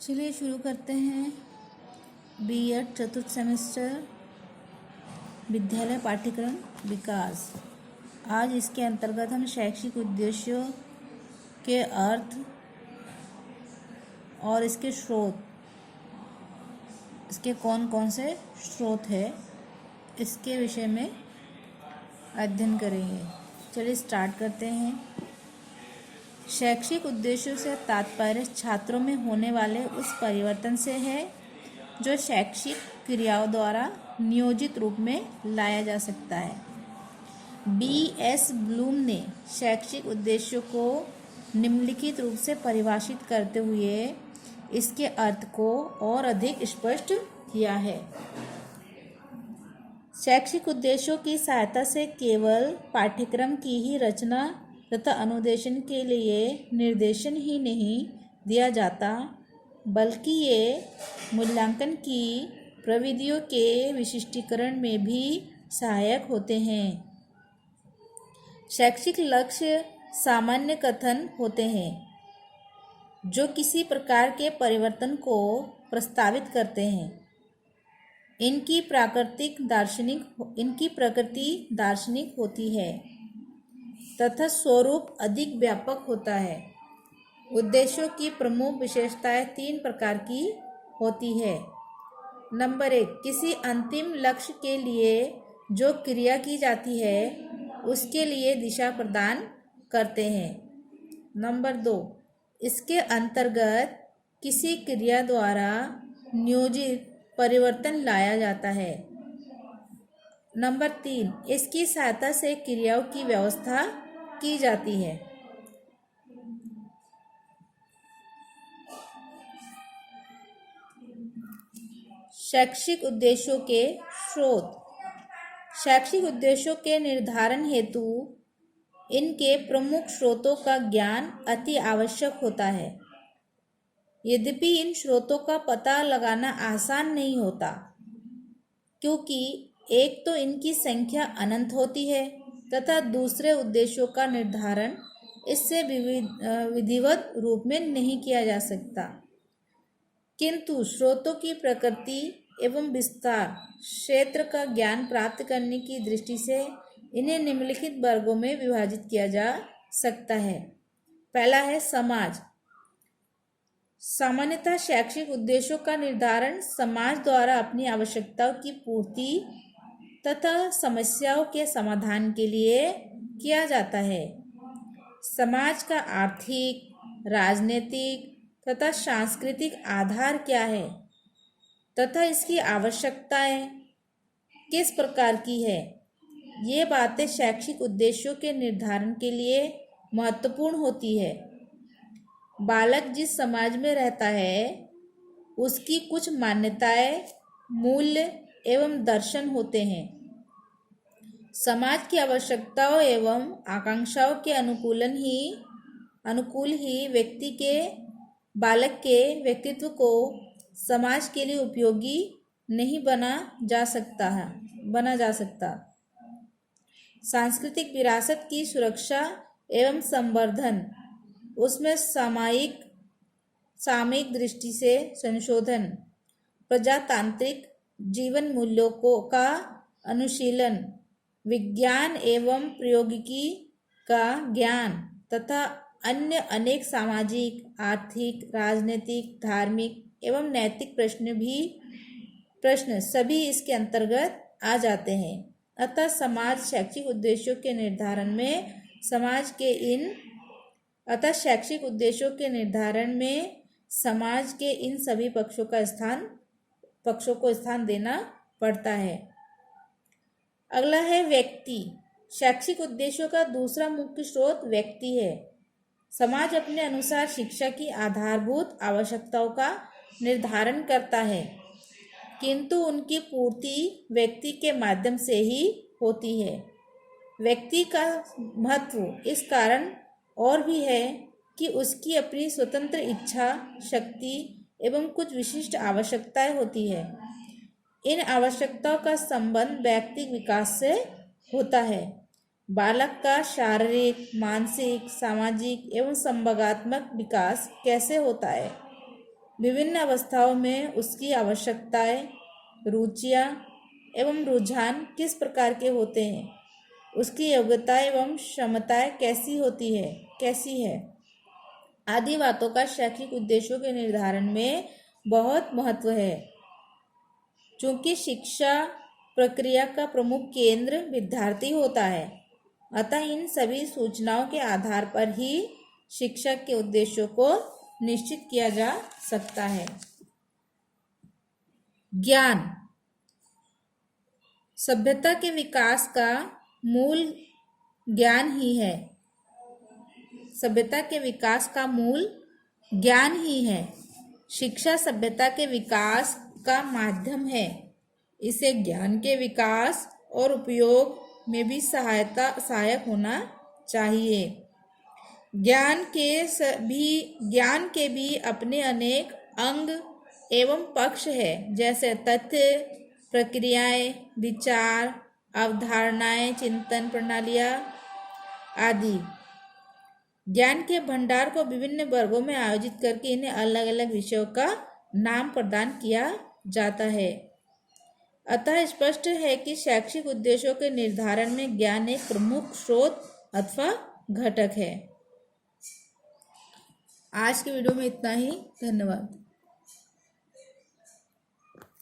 चलिए शुरू करते हैं। बीएड चतुर्थ सेमेस्टर विद्यालय पाठ्यक्रम विकास। आज इसके अंतर्गत हम शैक्षिक उद्देश्यों के अर्थ और इसके स्रोत, इसके कौन कौन से स्रोत है, इसके विषय में अध्ययन करेंगे। चलिए स्टार्ट करते हैं। शैक्षिक उद्देश्यों से तात्पर्य छात्रों में होने वाले उस परिवर्तन से है जो शैक्षिक क्रियाओं द्वारा नियोजित रूप में लाया जा सकता है। B.S. ब्लूम ने शैक्षिक उद्देश्यों को निम्नलिखित रूप से परिभाषित करते हुए इसके अर्थ को और अधिक स्पष्ट किया है। शैक्षिक उद्देश्यों की सहायता से केवल पाठ्यक्रम की ही रचना तथा अनुदेशन के लिए निर्देशन ही नहीं दिया जाता, बल्कि ये मूल्यांकन की प्रविधियों के विशिष्टीकरण में भी सहायक होते हैं। शैक्षिक लक्ष्य सामान्य कथन होते हैं जो किसी प्रकार के परिवर्तन को प्रस्तावित करते हैं। इनकी प्रकृति दार्शनिक होती है तथा स्वरूप अधिक व्यापक होता है। उद्देश्यों की प्रमुख विशेषताएं 3 प्रकार की होती है। नंबर 1, किसी अंतिम लक्ष्य के लिए जो क्रिया की जाती है उसके लिए दिशा प्रदान करते हैं। नंबर 2, इसके अंतर्गत किसी क्रिया द्वारा नियोजित परिवर्तन लाया जाता है। नंबर 3, इसकी सहायता से क्रियाओं की व्यवस्था की जाती है। शैक्षिक उद्देश्यों के स्रोत। शैक्षिक उद्देश्यों के निर्धारण हेतु इनके प्रमुख स्रोतों का ज्ञान अति आवश्यक होता है। यद्यपि इन स्रोतों का पता लगाना आसान नहीं होता, क्योंकि एक तो इनकी संख्या अनंत होती है तथा दूसरे उद्देश्यों का निर्धारण इससे विधिवत रूप में नहीं किया जा सकता। किंतु स्रोतों की प्रकृति एवं विस्तार क्षेत्र का ज्ञान प्राप्त करने की दृष्टि से इन्हें निम्नलिखित वर्गों में विभाजित किया जा सकता है। पहला है समाज। सामान्यतः शैक्षिक उद्देश्यों का निर्धारण समाज द्वारा अपनी आवश्यकताओं की पूर्ति तथा समस्याओं के समाधान के लिए किया जाता है। समाज का आर्थिक, राजनीतिक तथा सांस्कृतिक आधार क्या है तथा इसकी आवश्यकताएं किस प्रकार की है, ये बातें शैक्षिक उद्देश्यों के निर्धारण के लिए महत्वपूर्ण होती है। बालक जिस समाज में रहता है उसकी कुछ मान्यताएं, मूल्य एवं दर्शन होते हैं। समाज की आवश्यकताओं एवं आकांक्षाओं के अनुकूल ही बालक के व्यक्तित्व को समाज के लिए उपयोगी नहीं बना जा सकता। सांस्कृतिक विरासत की सुरक्षा एवं संवर्धन, उसमें सामयिक दृष्टि से संशोधन, प्रजातांत्रिक जीवन मूल्यों का अनुशीलन, विज्ञान एवं प्रौद्योगिकी का ज्ञान तथा अन्य अनेक सामाजिक, आर्थिक, राजनीतिक, धार्मिक एवं नैतिक प्रश्न सभी इसके अंतर्गत आ जाते हैं। अतः शैक्षिक उद्देश्यों के निर्धारण में समाज के इन सभी पक्षों को स्थान देना पड़ता है। अगला है व्यक्ति। शैक्षिक उद्देश्यों का दूसरा मुख्य स्रोत व्यक्ति है। समाज अपने अनुसार शिक्षा की आधारभूत आवश्यकताओं का निर्धारण करता है, किंतु उनकी पूर्ति व्यक्ति के माध्यम से ही होती है। व्यक्ति का महत्व इस कारण और भी है कि उसकी अपनी स्वतंत्र इच्छा शक्ति एवं कुछ विशिष्ट आवश्यकताएं होती है। इन आवश्यकताओं का संबंध व्यक्तिगत विकास से होता है। बालक का शारीरिक, मानसिक, सामाजिक एवं संवेगात्मक विकास कैसे होता है, विभिन्न अवस्थाओं में उसकी आवश्यकताएं, रुचियां एवं रुझान किस प्रकार के होते हैं, उसकी योग्यता एवं क्षमताएं कैसी है आदि बातों का शैक्षिक उद्देश्यों के निर्धारण में बहुत महत्व है। चूंकि शिक्षा प्रक्रिया का प्रमुख केंद्र विद्यार्थी होता है, अतः इन सभी सूचनाओं के आधार पर ही शिक्षा के उद्देश्यों को निश्चित किया जा सकता है। ज्ञान सभ्यता के विकास का मूल ज्ञान ही है। सभ्यता के विकास का मूल ज्ञान ही है। शिक्षा सभ्यता के विकास का माध्यम है। इसे ज्ञान के विकास और उपयोग में भी सहायक होना चाहिए। ज्ञान के भी अपने अनेक अंग एवं पक्ष है, जैसे तथ्य, प्रक्रियाएं, विचार, अवधारणाएं, चिंतन प्रणालियां आदि। ज्ञान के भंडार को विभिन्न वर्गों में आयोजित करके इन्हें अलग अलग विषयों का नाम प्रदान किया जाता है। अतः स्पष्ट है कि शैक्षिक उद्देश्यों के निर्धारण में ज्ञान एक प्रमुख स्रोत अथवा घटक है। आज के वीडियो में इतना ही। धन्यवाद।